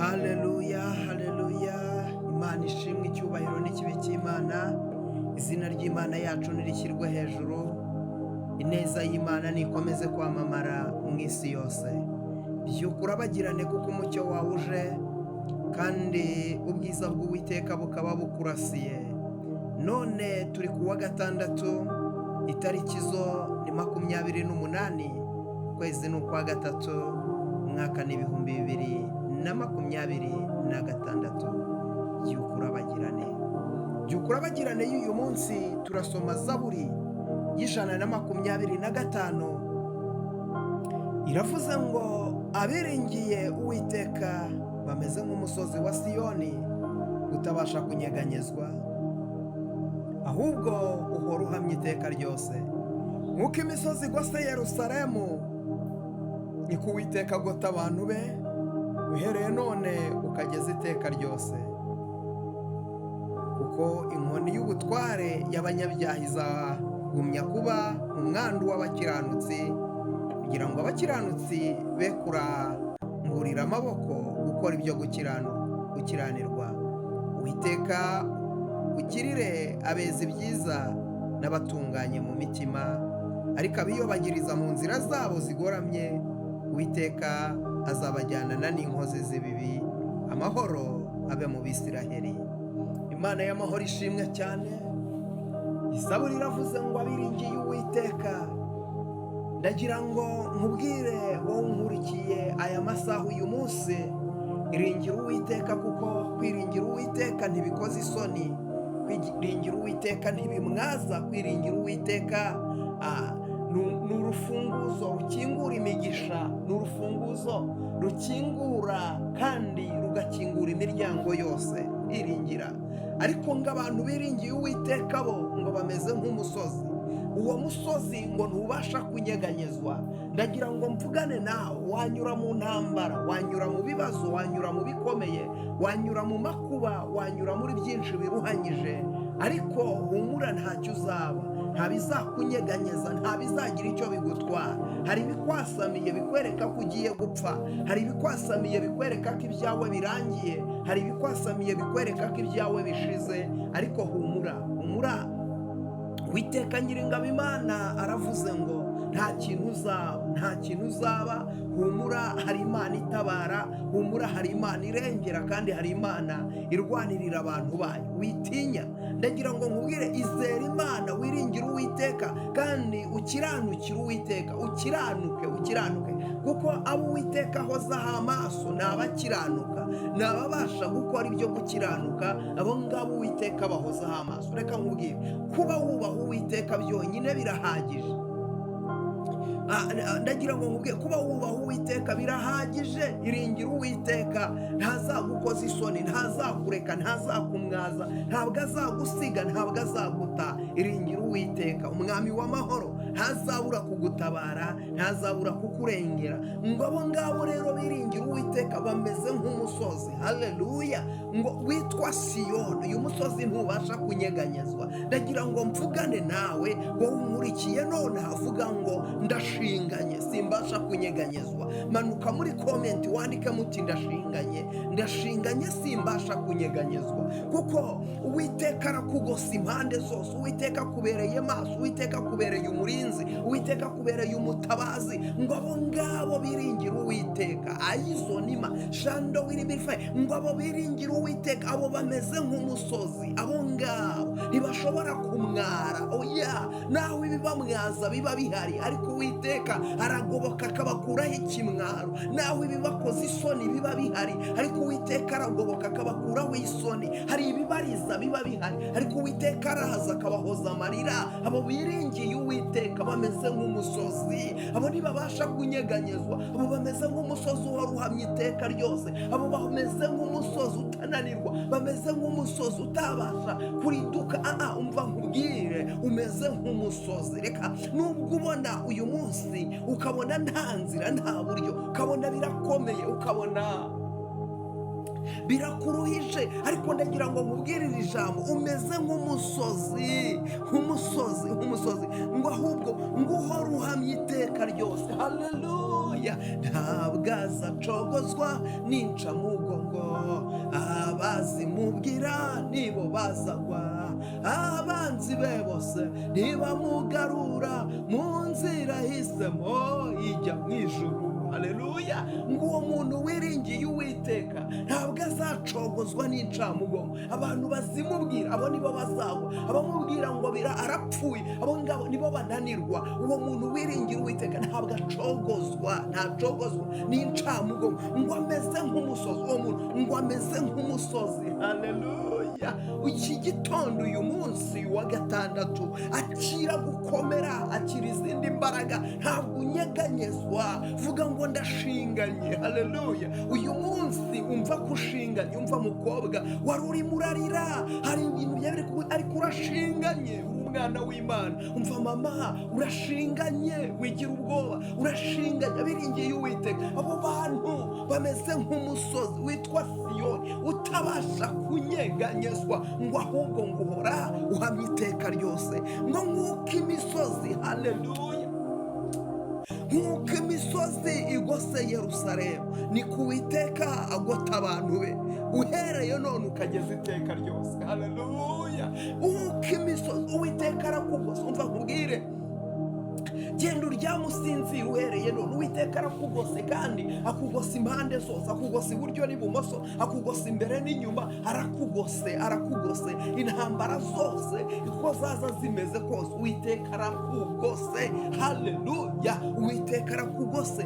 Haleluya, haleluya. Imana ishimwe, icyubahiro n'ikibi cy'Imana. Izina ry'Imana yacu nirishyirwe hejuru. Ineza y'Imana nikomeze kwamamara mu isi yose. Byuka urabagirane kuko umucyo wawe uje, kandi ubwiza bw'Uwiteka bukaba bukurasiye. None turi ku wa gatandatu, itariki zo ni 28, ukwezi ni ukwa gatatu, umwaka ni 2026. Byuka urabagirane. Byuka urabagirane y'uyu munsi turasoma Zaburi y'125. Iravuze ngo abiringiye Uwiteka bameze nk'umusozi wa Siyoni utabasha kunyeganyezwa, ahubwo uhora uhamye iteka ryose. Nk'uko imisozi igose Yerusalemu, niko Uwiteka agota abantu be, uhereye none ukageza iteka ryose. Kuko inkoni y'ubutware y'abanyabyaha izagumya kuba umwandu w'abakiranutsi, kugira ngo abakiranutsi be kuramburira amaboko gukora ibyo gukiranirwa. Uwiteka ukirire abeza ibyiza n'abatunganye mu mitima, ariko abiyobagiriza mu nzira zabo zigoramye Uwiteka azabajyanana n'inkozi z'ibibi. Amahoro abe mu Bisiraheli. Imana y'amahoro ishimwe cyane. Zaburi iravuze ngo abiringiye Uwiteka. Ndagira ngo nkubwire wowe unkurikiye aya masaha uyu munsi, iringira Uwiteka, kuko kwiringira Uwiteka ntibikoze isoni. Kwiringira Uwiteka ntibimwaza. Kwiringira Uwiteka ni urufunguzo rukingura imigisha, ni urufunguzo rukingura kandi rugakingura imiryango yose. Iringira. Ariko ngo abantu biringiye Uwiteka bo ngo bameze nk'umusozi. Uwo musozi ngo ntubasha kunyeganyezwa. Ndagira ngo mvugane nawe. Wanyura mu ntambara, wanyura mu bibazo, wanyura mu bikomeye, wanyura mu makuba, wanyura muri byinshi biruhanyije, ariko humura, ntacyo uzaba, nta bizakunyeganyeza, nta bizagira icyo bigutwara. Hari ibikwasamiye bikwereka ko ugiye gupfa, hari ibikwasamiye bikwereka ko ibyawe birangiye, hari ibikwasamiye bikwereka ko ibyawe bishize, ariko humura, humura. Uwiteka Nyiringabo Imana aravuze ngo nta kintu uzaba, nta kintu uzaba. Humura, hari Imana itabara, humura, hari Imana irengera, kandi hari Imana irwanirira abantu bayo. Witinya. Ndagira ngo nkubwire, izere Imana, wiringire Uwiteka, kandi ukiranukire Uwiteka. Ukiranuke, kuko abo Uwiteka ahozaho amaso ni abakiranuka, ni ababasha gukora ibyo gukiranuka. Abo ngabo Uwiteka bahozaho amaso. Reka nkubwire, kuba wubaha Uwiteka byonyine birahagije. Ndagira ngo nkubwire, kuba wubaha Uwiteka birahagije. Iringira Uwiteka, ntazagukoza isoni, ntazakureka, ntazakumwaza, ntabwo azagusiga, ntabwo azaguta. Iringira Uwiteka, umwami w'amahoro ntazabura kugutabara, ntazabura kukurengera. Ngo abo ngabo rero biringira Uwiteka bameze nk'umusozi. Haleluya. Ngo witwa Siyoni. Uyu musozi ntubasha kunyeganyezwa. Ndagira ngo mvugane nawe, wowe unkurikiye none, havuga ngo ndashinganye, simbasha kunyeganyezwa. Manuka muri komenti wandike muti ndashinganye, simbasha kunyeganyezwa. Kuko Uwiteka arakugose impande zose. Uwiteka kubereye maso, Uwiteka kubereye umurinzi, Uwiteka kubereye umutabazi. Ngo abo ngabo biringira Uwiteka, ayizonima shando wiribifai. Ngo abo biringira Uwiteka, abo bameze nk'umusozi. Abo ngabo ntibashobora kumwara. Oya, nawe ibibamwaza biba bihari, ariko Uwiteka aragoboka akabakuraho ikimwaro. Nawe ibibakoze isoni biba bihari, ariko Uwiteka aragoboka akabakuraho isoni. Hari ibibariza biba bihari, ariko Uwiteka araza akabahoza amarira. Abo biringiye Uwiteka bameze nk'umusozi. Abo ntibabasha kunyeganyezwa. Abo bameze nk'umusozi uhora uhamye iteka ryose. Abo bameze nk'umusozi utananirwa, bameze nk'umusozi utabasha kuriduka. Umva nkubwire, umeze nk'umusozi. Reka nubwo ubona uyu munsi ukabona nta nzira, nta buryo, ukabona birakomeye, ukabona birakuruhije, ariko ndagira ngo nkubwire iri jambo, umeze nk'umusozi ngo ahubwo ngo uhora uhamye iteka ryose. Haleluya! ntabwo azacogozwa n'incamugongo, abazimubwira nibo bazagwa, abanzi be bose ntibamugarura mu nzira ahisemo ijya mu ijuru. Haleluya! ngo uwo muntu wiringiye Uwiteka ntabwo azacogozwa n'incamugongo. Abantu bazimubwira abo nibo bazagwa, abamubwira ngo arapfuye abo ngabo nibo bananirwa. uwo muntu wiringira Uwiteka ntabwo acogozwa n'incamugongo, ngo ameze nk'umusozi. uwo muntu ngo ameze nk'umusozi. Haleluya! iki gitondo, uyu munsi wa gatandatu, akira gukomera, akira izindi mbaraga, ntabwo unyeganyezwa. vuga ngo ndashinganye. Haleluya! uyu munsi umva ko ushinganye. umva mukobwa wari urimo urarira, hari ibintu byari ariko urashinganye, umwana w'Imana. umva mama, urashinganye, wigira ubwoba, urashinganye, biringiye Uwiteka. abo bantu bameze nk'umusozi witwa Siyoni utabasha kunyeganyezwa, ngo ahubwo ngo uhora uhamye iteka ryose, ngo nk'uko imisozi, haleluya, nk'uko imisozi igose Yerusalemu, ni ku Uwiteka agota abantu be uhereye none ukageza iteka ryose. Haleluya! nk'uko imisozi Uwiteka arakugose. umva nkubwire, genda uryamusinzira uhereye none. Uwiteka arakugose, kandi akugose impande zose, akugose iburyo n'ibumoso, akugose imbere n'inyuma, arakugose intambara zose uko zaza zimeze kose, Uwiteka arakugose. Haleluya! Uwiteka arakugose,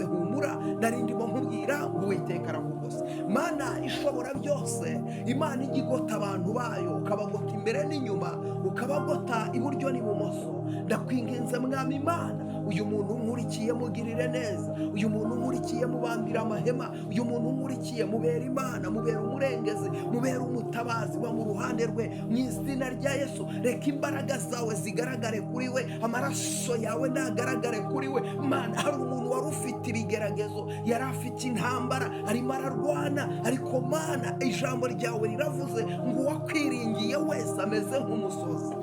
humura, nari ndimo nkubwira ngo Uwiteka arakugose. Mana ishobora byose, Imana ijya igota abantu bayo, ukabagota imbere n'inyuma, ukabagota iburyo n'ibumoso. ndakwinginze mwami Imana, uyu muntu nkurikiye mugirire neza, uyu muntu nkurikiye mubambira amahema, uyu muntu nkurikiye mubera Imana, mubera umurengezi, mubera umutabazi wa mu ruhande rwe, mu izina rya Yesu. reka imbaraga zawe zigaragare kuri we, amaraso yawe nagaragare kuri we. Mana, hari umuntu wari ufite ibigeragezo, yari afite intambara, arimo ararwana, ariko Mana, ijambo ryawe riravuze ngo uwakwiringiye wese ameze nk'umusozi.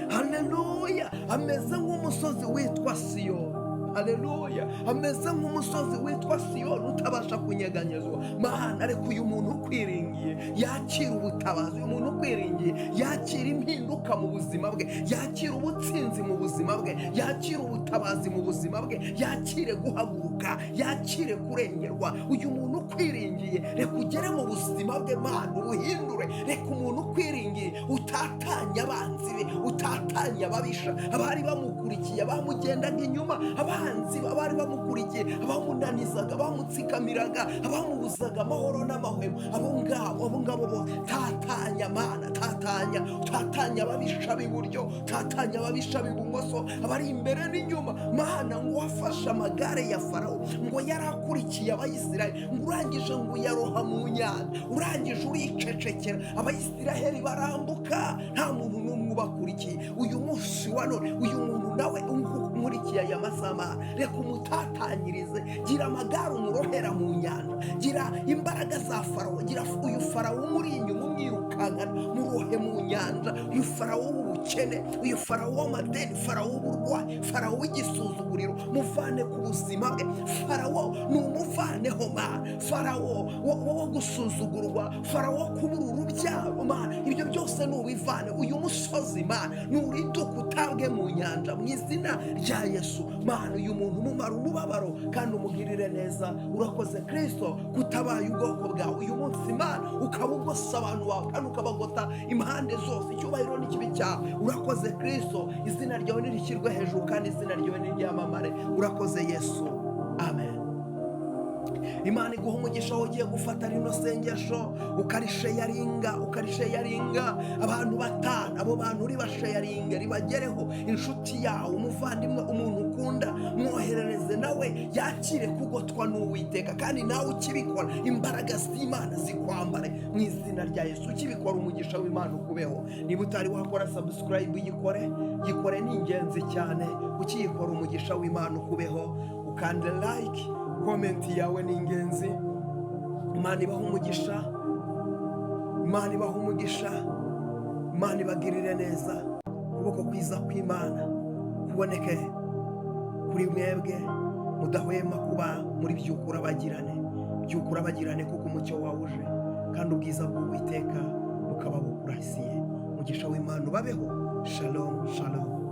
Haleluya! ameze nk'umusozi witwa Siyoni. Haleluya! ameze nk'umusozi witwa Siyoni utabasha kunyeganyezwa. Mana, reka uyu muntu ukwiringiye yakira ubutabazi, uyu muntu ukwiringiye yakira impinduka mu buzima bwe, yakira ubutsinzi mu buzima bwe, yakira ubutabazi mu buzima bwe, yakire guhaguruka, yakire kurengerwa. uyu muntu ukwiringiye reka ugere mu buzima bwe, Mana, ubuhindure. reka umuntu ukwiringiye utatanya abanzi be, utatanya ababisha, abari bamukurikiye, abamugendaga inyuma, abanzi abari bamukurikiye, abamunanizaga, abamutsikamiraga, abamubuzaga amahoro n'amahwemo, abo ngabo bose tatanya Mana, tatanya ababisha b'iburyo, tatanya ababisha b'ibumoso, abari imbere n'inyuma. Mana, ngo wafashe amagare ya Farawo, ngo yari akurikiye Abayisiraheli, ngo urangije ngo uyaroha mu nyanja, urangije uricecekera, Abayisiraheli barambuka, nta muntu n'umwe ubakurikiye. uyu munsi wa none, uyu muntu nawe nkurikiye aya masaha, reka umutatanyirize, gira amagare umurohera mu nyanja, gira imbaraga za Farawo, gira uyu Farawo umuri inyuma umwirukankana, murohe mu nyanja. uyu Farawo w'ubukene, uyu Farawo w'amadeni, Farawo w'uburwayi, Farawo w'igisuzuguriro, muvane ku buzima bwe. Farawo ni umuvaneho Mana, Farawo wo gusuzugurwa, Farawo wo kubura urubyaro Mana, ibyo byose nubivane. uyu musozi Mana nuriduka utabwe mu nyanja, mu izina rya Yesu. Mana, uyu muntu umumara umubabaro kandi umugirire neza. urakoze Kristo kutabaye ubwoko bwawe uyu munsi Mana, ukaba ugose abantu bawe kandi ukabagota impande zose. icyubahiro n'ikibi cyawe. urakoze Kristo, izina ryawe nirishyirwe hejuru kandi izina ryawe niryamamare. urakoze Yesu, amen. Imana iguha umugisha aho ugiye gufata rino sengesho ukarisheyaringa abantu batanu, abo bantu uri basheyaringe, ribagereho. inshuti yawe, umuvandimwe, umuntu ukunda, mwoherereze nawe yakire kugotwa n'Uwiteka. kandi nawe ukibikora, imbaraga z'Imana zikwambare mu izina rya Yesu. ukibikora, umugisha w'Imana ukubeho. niba utari wakora subscribe, yikore, ni ingenzi cyane. ukiyikora, umugisha w'Imana ukubeho. ukande like, komenti yawe ni ingenzi. Imana ibaha umugisha, Imana ibaha umugisha, Imana ibagirire neza. Ukuboko kwiza kw'Imana kuboneke kuri mwebwe mudahwema kuba muri by'ukura bagirane kuko umucyo wawuje kandi ubwiza bw'Uwiteka bukaba bukurasiye. Umugisha w'Imana ubabeho. Shalom, shalom.